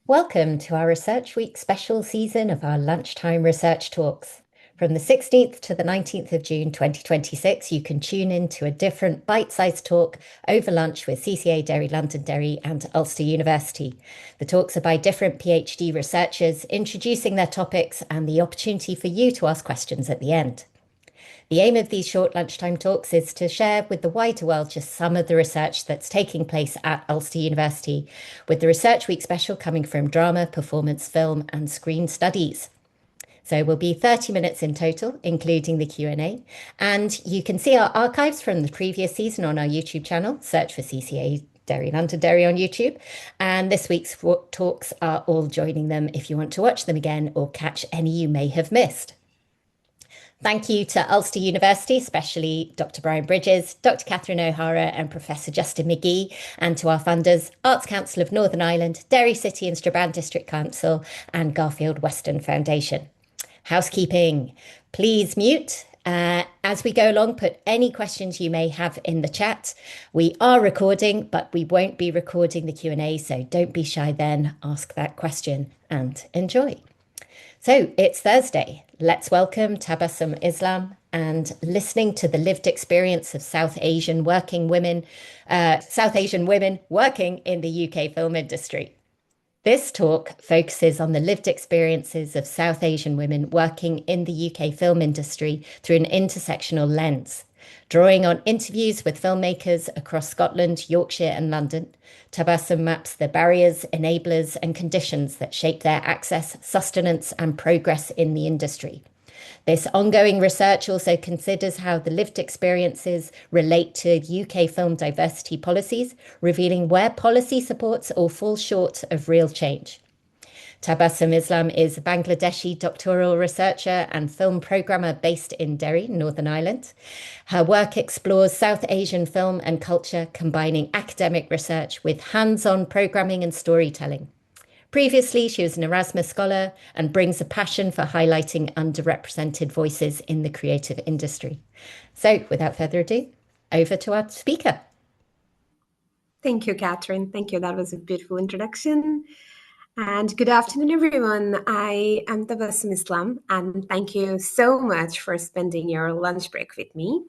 Welcome to our Research Week special season of our Lunchtime Research Talks. From the 16th to the 19th of June 2026, you can tune in to a different bite-sized talk over lunch with CCA, Derry, Londonderry and Ulster University. The talks are by different PhD researchers, introducing their topics and the opportunity for you to ask questions at the end. The aim of these short lunchtime talks is to share with the wider world just some of the research that's taking place at Ulster University, with the Research Week special coming from drama, performance, film and screen studies. So we'll be 30 minutes in total, including the Q&A. And you can see our archives from the previous season on our YouTube channel. Search for CCA Derry Londonderry on YouTube. And this week's talks are all joining them if you want to watch them again or catch any you may have missed. Thank you to Ulster University, especially Dr. Brian Bridges, Dr. Catherine O'Hara and Professor Justin McGee, and to our funders, Arts Council of Northern Ireland, Derry City and Strabane District Council and Garfield Weston Foundation. Housekeeping, please mute. As we go along, put any questions you may have in the chat. We are recording, but we won't be recording the Q&A, so don't be shy then. Ask that question and enjoy. So it's Thursday. Let's welcome Tabassum Islam and listening to the lived experience of South Asian women working in the UK film industry. This talk focuses on the lived experiences of South Asian women working in the UK film industry through an intersectional lens. Drawing on interviews with filmmakers across Scotland, Yorkshire and London, Tabassum maps the barriers, enablers and conditions that shape their access, sustenance and progress in the industry. This ongoing research also considers how the lived experiences relate to UK film diversity policies, revealing where policy supports or falls short of real change. Tabassum Islam is a Bangladeshi doctoral researcher and film programmer based in Derry, Northern Ireland. Her work explores South Asian film and culture, combining academic research with hands-on programming and storytelling. Previously, she was an Erasmus scholar and brings a passion for highlighting underrepresented voices in the creative industry. So without further ado, over to our speaker. Thank you, Catherine. Thank you. That was a beautiful introduction. And good afternoon, everyone. I am Tabassum Islam, and thank you so much for spending your lunch break with me.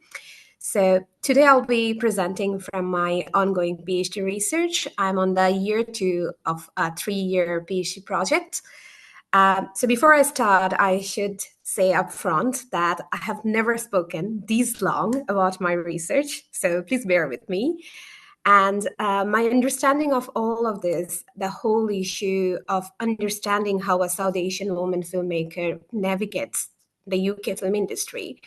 So today I'll be presenting from my ongoing PhD research. I'm on the year 2 of a 3-year PhD project. So before I start, I should say up front that I have never spoken this long about my research, so please bear with me. And my understanding of all of this, the whole issue of understanding how a South Asian woman filmmaker navigates the UK film industry,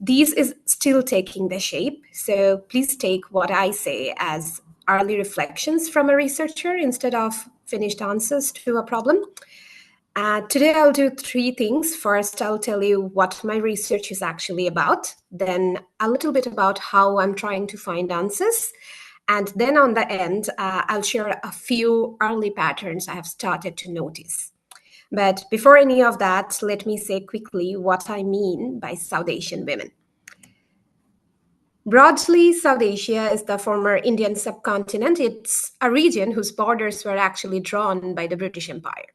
this is still taking the shape. So please take what I say as early reflections from a researcher instead of finished answers to a problem. Today I'll do 3 things. First, I'll tell you what my research is actually about, then a little bit about how I'm trying to find answers. And then on the end, I'll share a few early patterns I have started to notice. But before any of that, let me say quickly what I mean by South Asian women. Broadly, South Asia is the former Indian subcontinent. It's a region whose borders were actually drawn by the British Empire.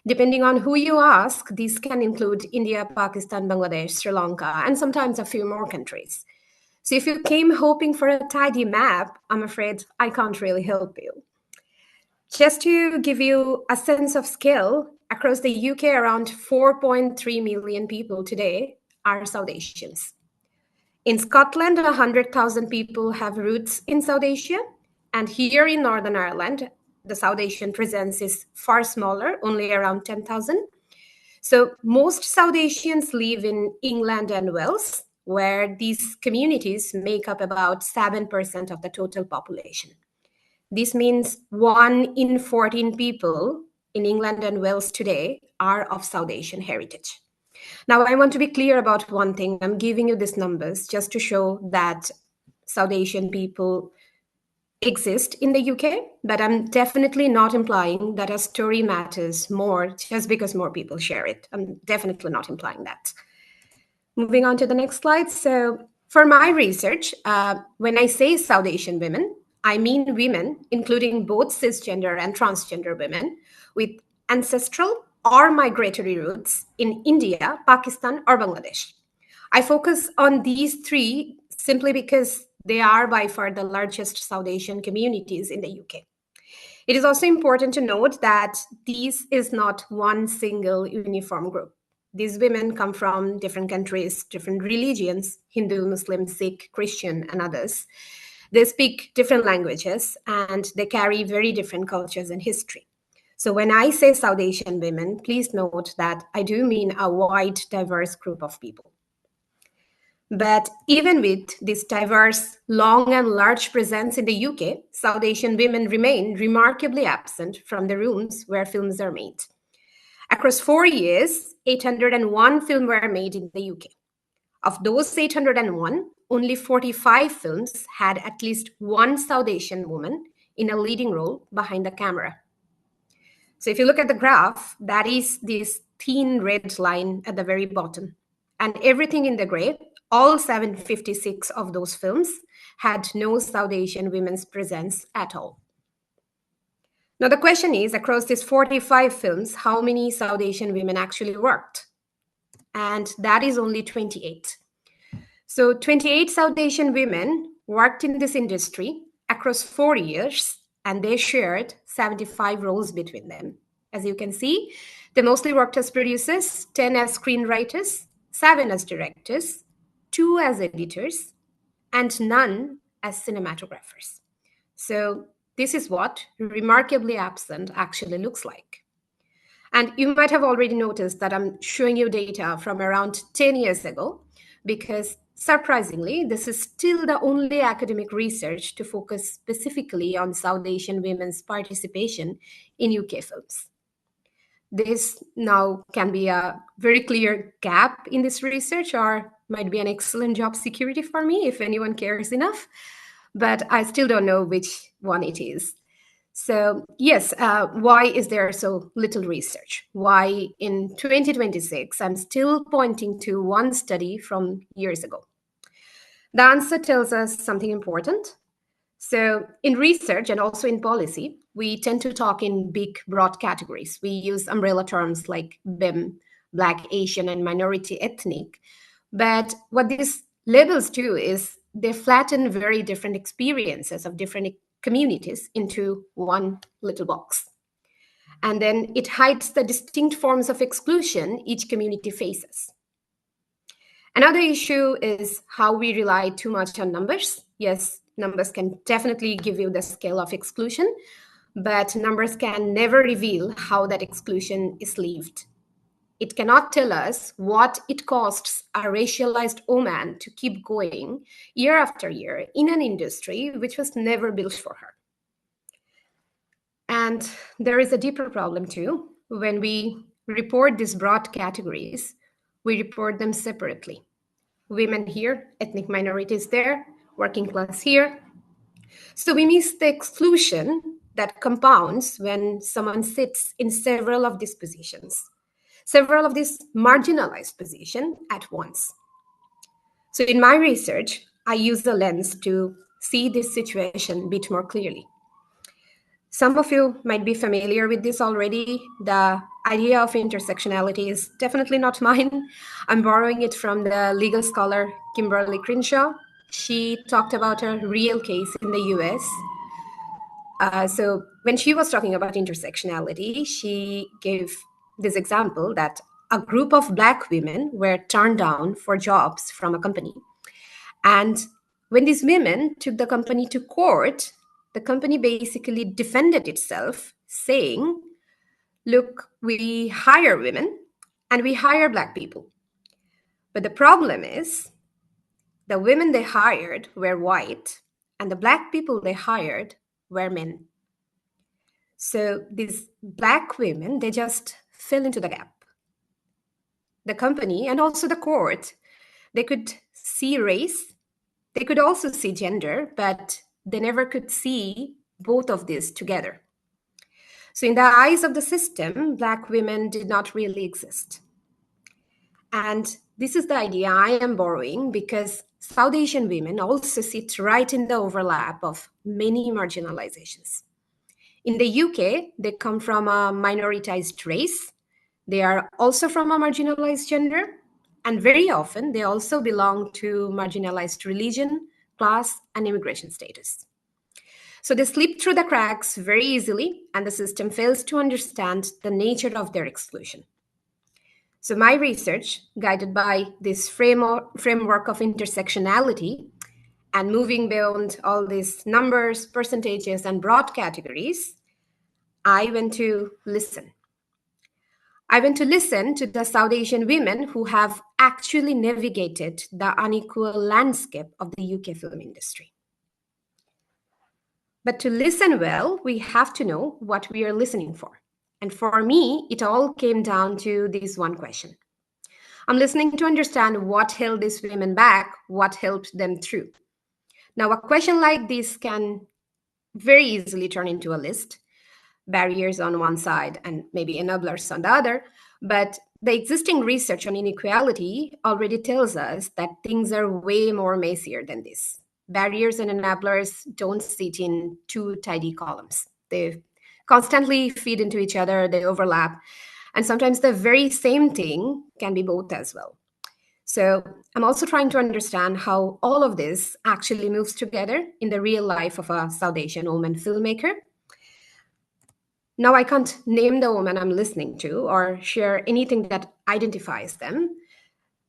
Depending on who you ask, these can include India, Pakistan, Bangladesh, Sri Lanka, and sometimes a few more countries. So if you came hoping for a tidy map, I'm afraid I can't really help you. Just to give you a sense of scale, across the UK, around 4.3 million people today are South Asians. In Scotland, 100,000 people have roots in South Asia. And here in Northern Ireland, the South Asian presence is far smaller, only around 10,000. So most South Asians live in England and Wales, where these communities make up about 7% of the total population. This means 1 in 14 people in England and Wales today are of South Asian heritage. Now, I want to be clear about one thing. I'm giving you these numbers just to show that South Asian people exist in the UK, but I'm definitely not implying that a story matters more just because more people share it. I'm definitely not implying that. Moving on to the next slide. So for my research, when I say South Asian women, I mean women, including both cisgender and transgender women, with ancestral or migratory roots in India, Pakistan, or Bangladesh. I focus on these three simply because they are by far the largest South Asian communities in the UK. It is also important to note that this is not one single uniform group. These women come from different countries, different religions, Hindu, Muslim, Sikh, Christian, and others. They speak different languages and they carry very different cultures and history. So when I say South Asian women, please note that I do mean a wide, diverse group of people. But even with this diverse, long and large presence in the UK, South Asian women remain remarkably absent from the rooms where films are made. Across 4 years, 801 films were made in the UK. Of those 801, only 45 films had at least one South Asian woman in a leading role behind the camera. So if you look at the graph, that is this thin red line at the very bottom. And everything in the gray, all 756 of those films had no South Asian women's presence at all. Now the question is, across these 45 films, how many South Asian women actually worked? And that is only 28. So 28 South Asian women worked in this industry across 4 years, and they shared 75 roles between them. As you can see, they mostly worked as producers, 10 as screenwriters, 7 as directors, 2 as editors, and none as cinematographers. So this is what remarkably absent actually looks like. And you might have already noticed that I'm showing you data from around 10 years ago, because surprisingly, this is still the only academic research to focus specifically on South Asian women's participation in UK films. This now can be a very clear gap in this research, or might be an excellent job security for me if anyone cares enough, but I still don't know which one it is. So yes, why is there so little research? Why in 2026, I'm still pointing to one study from years ago? The answer tells us something important. So in research and also in policy, we tend to talk in big, broad categories. We use umbrella terms like BIM, Black, Asian, and minority ethnic. But what these labels do is they flatten very different experiences of different communities into one little box. And then it hides the distinct forms of exclusion each community faces. Another issue is how we rely too much on numbers. Yes, numbers can definitely give you the scale of exclusion, but numbers can never reveal how that exclusion is lived. It cannot tell us what it costs a racialized woman to keep going year after year in an industry which was never built for her. And there is a deeper problem too. When we report these broad categories, we report them separately. Women here, ethnic minorities there, working class here. So we miss the exclusion that compounds when someone sits in several of these positions, several of these marginalized positions at once. So in my research, I use a lens to see this situation a bit more clearly. Some of you might be familiar with this already. The idea of intersectionality is definitely not mine. I'm borrowing it from the legal scholar Kimberly Crenshaw. She talked about a real case in the US. So when she was talking about intersectionality, she gave this example that a group of Black women were turned down for jobs from a company. And when these women took the company to court, the company basically defended itself, saying, look, we hire women and we hire Black people. But the problem is the women they hired were white and the Black people they hired were men. So these Black women, they just fell into the gap. The company and also the court, they could see race, they could also see gender, but they never could see both of these together. So in the eyes of the system, Black women did not really exist. And This is the idea I am borrowing because South Asian women also sit right in the overlap of many marginalizations. In the UK, they come from a minoritized race. They are also from a marginalized gender. And very often, they also belong to marginalized religion, class, and immigration status. So they slip through the cracks very easily, and the system fails to understand the nature of their exclusion. So, my research, guided by this framework of intersectionality and moving beyond all these numbers, percentages, and broad categories, I went to listen. I went to listen to the South Asian women who have actually navigated the unequal landscape of the UK film industry. But to listen well, we have to know what we are listening for. And for me, it all came down to this one question. I'm listening to understand what held these women back, what helped them through. Now, a question like this can very easily turn into a list, barriers on one side and maybe enablers on the other. But the existing research on inequality already tells us that things are way more messier than this. Barriers and enablers don't sit in two tidy columns. They constantly feed into each other, they overlap, and sometimes the very same thing can be both as well. So I'm also trying to understand how all of this actually moves together in the real life of a South Asian woman filmmaker. Now, I can't name the woman I'm listening to or share anything that identifies them.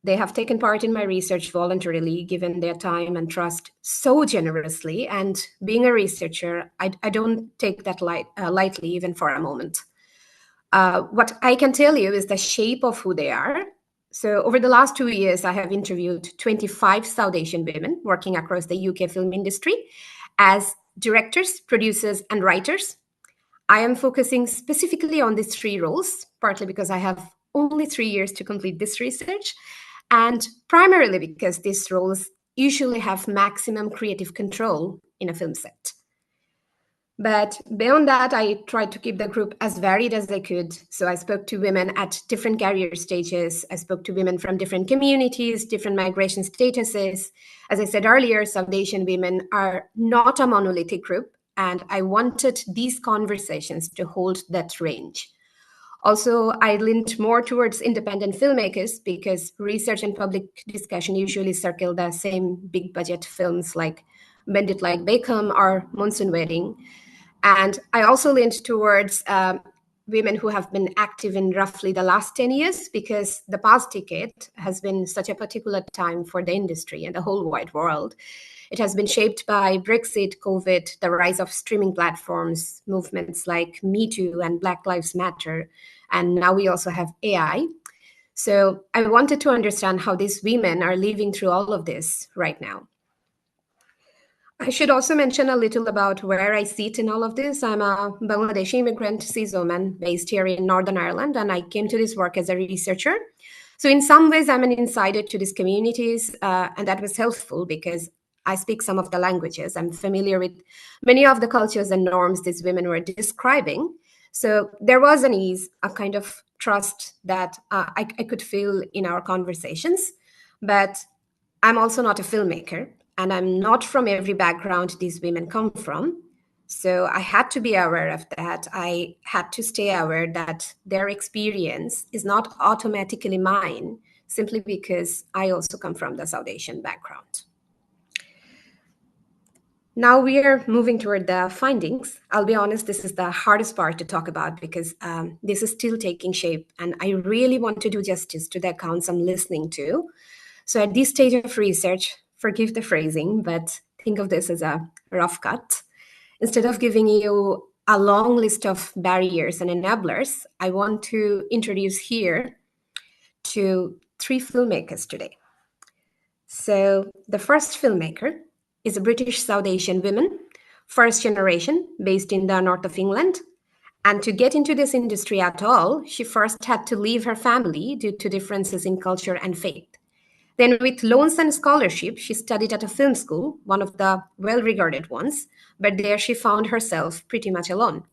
They have taken part in my research voluntarily, given their time and trust so generously. And being a researcher, I don't take that lightly, even for a moment. What I can tell you is the shape of who they are. So over the last 2 years, I have interviewed 25 South Asian women working across the UK film industry as directors, producers, and writers. I am focusing specifically on these three roles, partly because I have only 3 years to complete this research, and primarily because these roles usually have maximum creative control in a film set. But beyond that, I tried to keep the group as varied as I could. So I spoke to women at different career stages. I spoke to women from different communities, different migration statuses. As I said earlier, South Asian women are not a monolithic group, and I wanted these conversations to hold that range. Also, I leaned more towards independent filmmakers because research and public discussion usually circle the same big budget films like Bend It Like Beckham or Monsoon Wedding. And I also leaned towards women who have been active in roughly the last 10 years because the past decade has been such a particular time for the industry and the whole wide world. It has been shaped by Brexit, COVID, the rise of streaming platforms, movements like Me Too and Black Lives Matter. And now we also have AI. So I wanted to understand how these women are living through all of this right now. I should also mention a little about where I sit in all of this. I'm a Bangladeshi immigrant cis woman based here in Northern Ireland, and I came to this work as a researcher. So in some ways, I'm an insider to these communities, and that was helpful because I speak some of the languages. I'm familiar with many of the cultures and norms these women were describing. So there was an ease, a kind of trust that I could feel in our conversations. But I'm also not a filmmaker, and I'm not from every background these women come from. So I had to be aware of that. I had to stay aware that their experience is not automatically mine, simply because I also come from the South Asian background. Now we are moving toward the findings. I'll be honest, this is the hardest part to talk about because this is still taking shape, and I really want to do justice to the accounts I'm listening to. So at this stage of research, forgive the phrasing, but think of this as a rough cut. Instead of giving you a long list of barriers and enablers, I want to introduce here to 3 filmmakers today. So the first filmmaker is a British South Asian woman, first generation, based in the north of England. And to get into this industry at all, she first had to leave her family due to differences in culture and faith. Then, with loans and scholarship, she studied at a film school, one of the well-regarded ones, but there she found herself pretty much alone.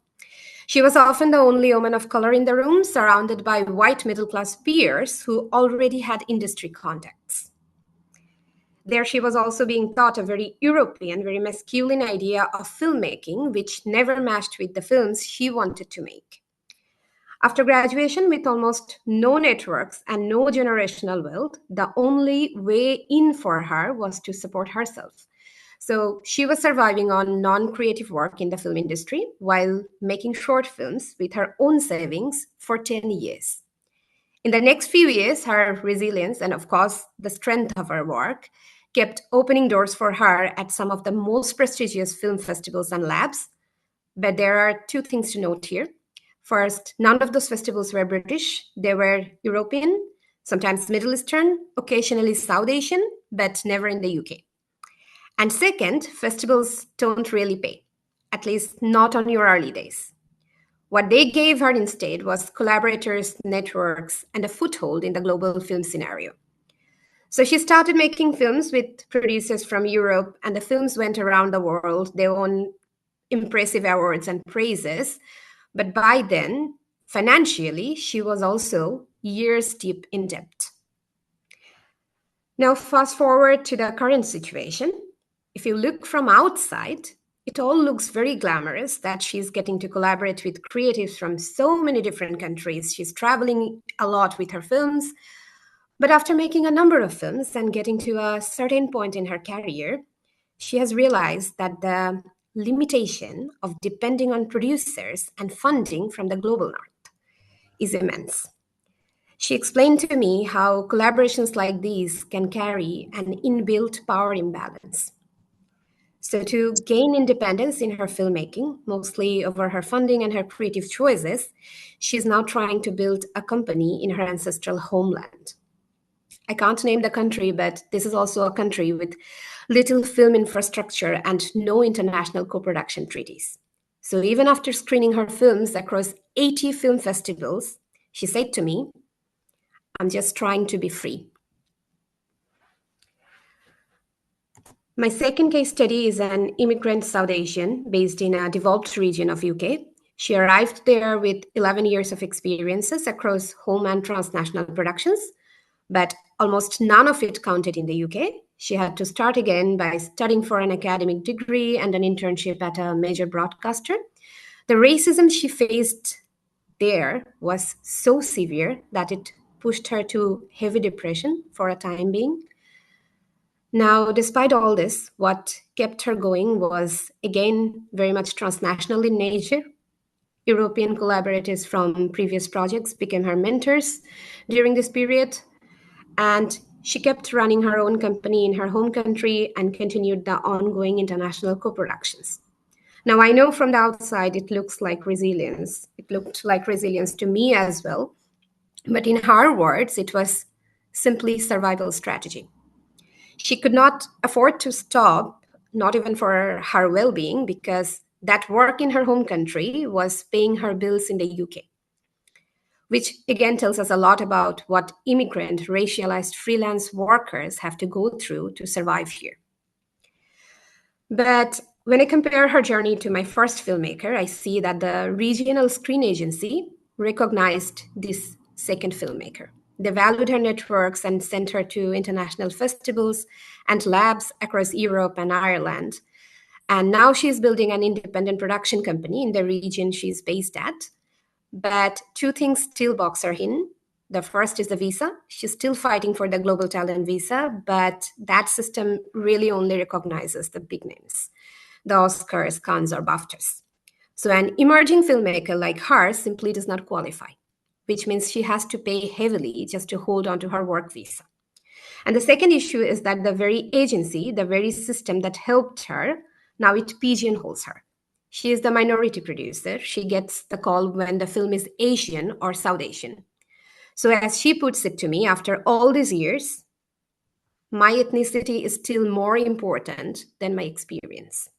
She was often the only woman of color in the room, surrounded by white middle-class peers who already had industry contacts. There she was also being taught a very European, very masculine idea of filmmaking, which never matched with the films she wanted to make. After graduation, with almost no networks and no generational wealth, the only way in for her was to support herself. So she was surviving on non-creative work in the film industry while making short films with her own savings for 10 years. In the next few years, her resilience and, of course, the strength of her work kept opening doors for her at some of the most prestigious film festivals and labs. But there are two things to note here. First, none of those festivals were British. They were European, sometimes Middle Eastern, occasionally South Asian, but never in the UK. And second, festivals don't really pay, at least not on your early days. What they gave her instead was collaborators, networks, and a foothold in the global film scenario. So she started making films with producers from Europe, and the films went around the world. They won impressive awards and praises. But by then, financially, she was also years deep in debt. Now, fast forward to the current situation. If you look from outside, it all looks very glamorous that she's getting to collaborate with creatives from so many different countries. She's traveling a lot with her films. But after making a number of films and getting to a certain point in her career, she has realized that the limitation of depending on producers and funding from the global north is immense. She explained to me how collaborations like these can carry an inbuilt power imbalance. So, to gain independence in her filmmaking, mostly over her funding and her creative choices, she's now trying to build a company in her ancestral homeland. I can't name the country, but this is also a country with little film infrastructure and no international co-production treaties. So even after screening her films across 80 film festivals, she said to me, "I'm just trying to be free." My second case study is an immigrant South Asian based in a developed region of UK. She arrived there with 11 years of experiences across home and transnational productions, but almost none of it counted in the UK. She had to start again by studying for an academic degree and an internship at a major broadcaster. The racism she faced there was so severe that it pushed her to heavy depression for a time being. Now, despite all this, what kept her going was, again, very much transnational in nature. European collaborators from previous projects became her mentors during this period, and she kept running her own company in her home country and continued the ongoing international co-productions. Now, I know from the outside it looks like resilience. It looked like resilience to me as well. But in her words, it was simply survival strategy. She could not afford to stop, not even for her well-being, because that work in her home country was paying her bills in the UK, which again tells us a lot about what immigrant, racialized freelance workers have to go through to survive here. But when I compare her journey to my first filmmaker, I see that the regional screen agency recognized this second filmmaker. They valued her networks and sent her to international festivals and labs across Europe and Ireland. And now she's building an independent production company in the region she's based at. But two things still box her in. The first is the visa. She's still fighting for the global talent visa, but that system really only recognizes the big names, the Oscars, Cannes, or BAFTAs. So an emerging filmmaker like her simply does not qualify, which means she has to pay heavily just to hold on to her work visa. And the second issue is that the very agency, the very system that helped her, now it pigeonholes her. She is the minority producer. She gets the call when the film is Asian or South Asian. So as she puts it to me, after all these years, my ethnicity is still more important than my experience.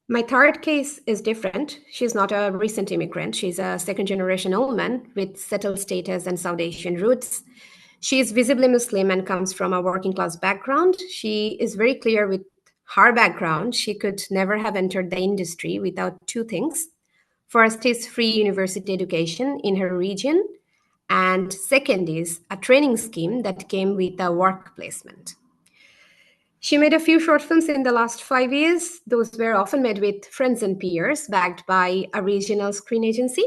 My third case is different. She's not a recent immigrant. She's a second-generation woman with settled status and South Asian roots. She is visibly Muslim and comes from a working-class background. She is very clear with her background, she could never have entered the industry without two things. First is free university education in her region, and second is a training scheme that came with a work placement. She made a few short films in the last 5 years. Those were often made with friends and peers, backed by a regional screen agency.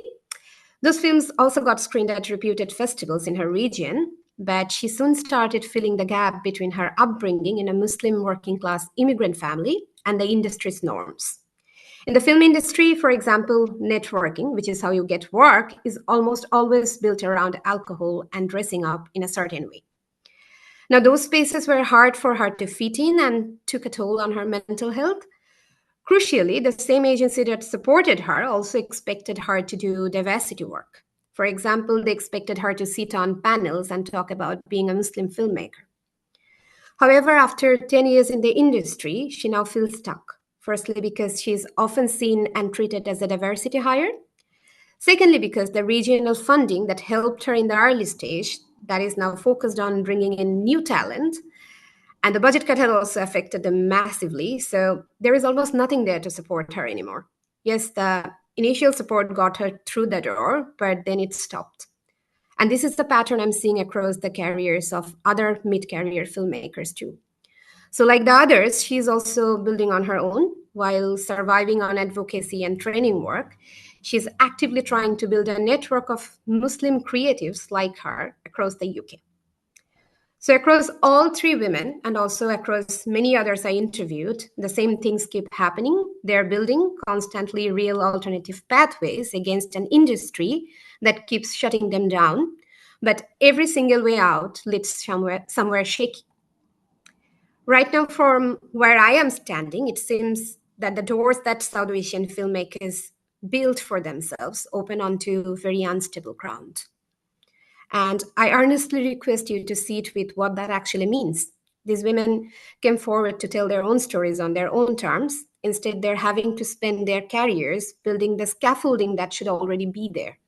Those films also got screened at reputed festivals in her region, but she soon started filling the gap between her upbringing in a Muslim working class immigrant family and the industry's norms. In the film industry, for example, networking, which is how you get work, is almost always built around alcohol and dressing up in a certain way. Now, those spaces were hard for her to fit in and took a toll on her mental health. Crucially, the same agency that supported her also expected her to do diversity work. For example, they expected her to sit on panels and talk about being a Muslim filmmaker. However, after 10 years in the industry, she now feels stuck. Firstly, because she's often seen and treated as a diversity hire. Secondly, because the regional funding that helped her in the early stage, that is now focused on bringing in new talent, and the budget cut had also affected them massively. So there is almost nothing there to support her anymore. Yes, the initial support got her through the door, but then it stopped. And this is the pattern I'm seeing across the careers of other mid-career filmmakers too. So, like the others, she's also building on her own while surviving on advocacy and training work. She's actively trying to build a network of Muslim creatives like her across the UK. So, across all three women and also across many others I interviewed, the same things keep happening. They're building constantly real alternative pathways against an industry that keeps shutting them down. But every single way out leads somewhere shaky. Right now, from where I am standing, it seems that the doors that South Asian filmmakers built for themselves open onto very unstable ground. And I earnestly request you to see it with what that actually means. These women came forward to tell their own stories on their own terms. Instead, they're having to spend their careers building the scaffolding that should already be there.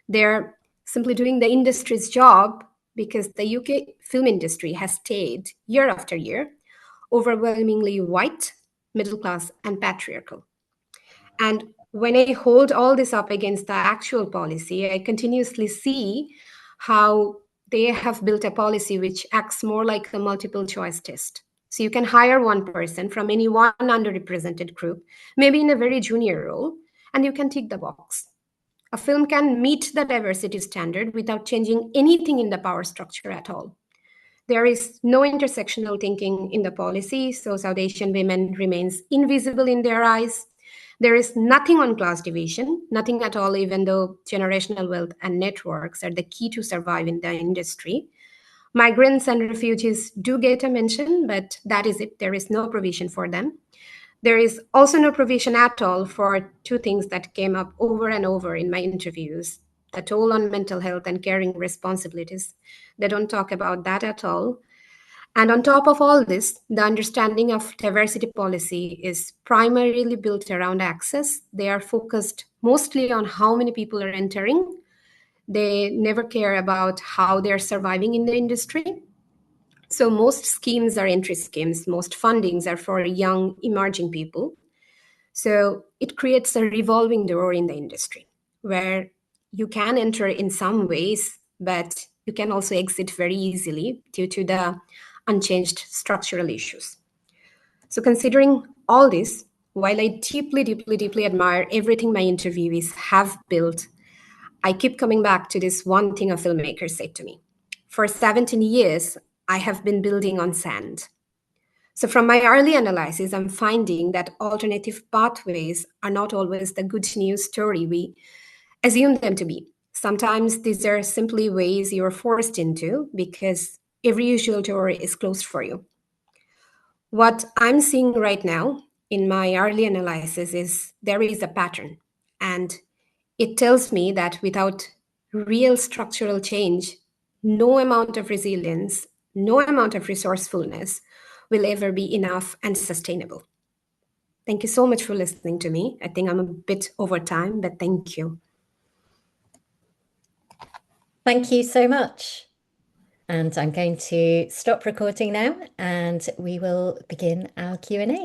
They're simply doing the industry's job because the UK film industry has stayed year after year overwhelmingly white, middle class, and patriarchal. And when I hold all this up against the actual policy, I continuously see how they have built a policy which acts more like a multiple choice test. So you can hire one person from any one underrepresented group, maybe in a very junior role, and you can tick the box. A film can meet the diversity standard without changing anything in the power structure at all. There is no intersectional thinking in the policy, so South Asian women remains invisible in their eyes. There is nothing on class division, nothing at all, even though generational wealth and networks are the key to survive in the industry. Migrants and refugees do get a mention, but that is it. There is no provision for them. There is also no provision at all for two things that came up over and over in my interviews: the toll on mental health and caring responsibilities. They don't talk about that at all. And on top of all this, the understanding of diversity policy is primarily built around access. They are focused mostly on how many people are entering. They never care about how they're surviving in the industry. So most schemes are entry schemes, most fundings are for young emerging people. So it creates a revolving door in the industry where you can enter in some ways, but you can also exit very easily due to the unchanged structural issues. So considering all this, while I deeply, deeply, deeply admire everything my interviewees have built, I keep coming back to this one thing a filmmaker said to me. For 17 years, I have been building on sand. So from my early analysis, I'm finding that alternative pathways are not always the good news story we assume them to be. Sometimes these are simply ways you're forced into because every usual door is closed for you. What I'm seeing right now in my early analysis is there is a pattern, and it tells me that without real structural change, no amount of resilience, no amount of resourcefulness will ever be enough and sustainable. Thank you so much for listening to me. I think I'm a bit over time, but thank you. Thank you so much. And I'm going to stop recording now and we will begin our Q&A.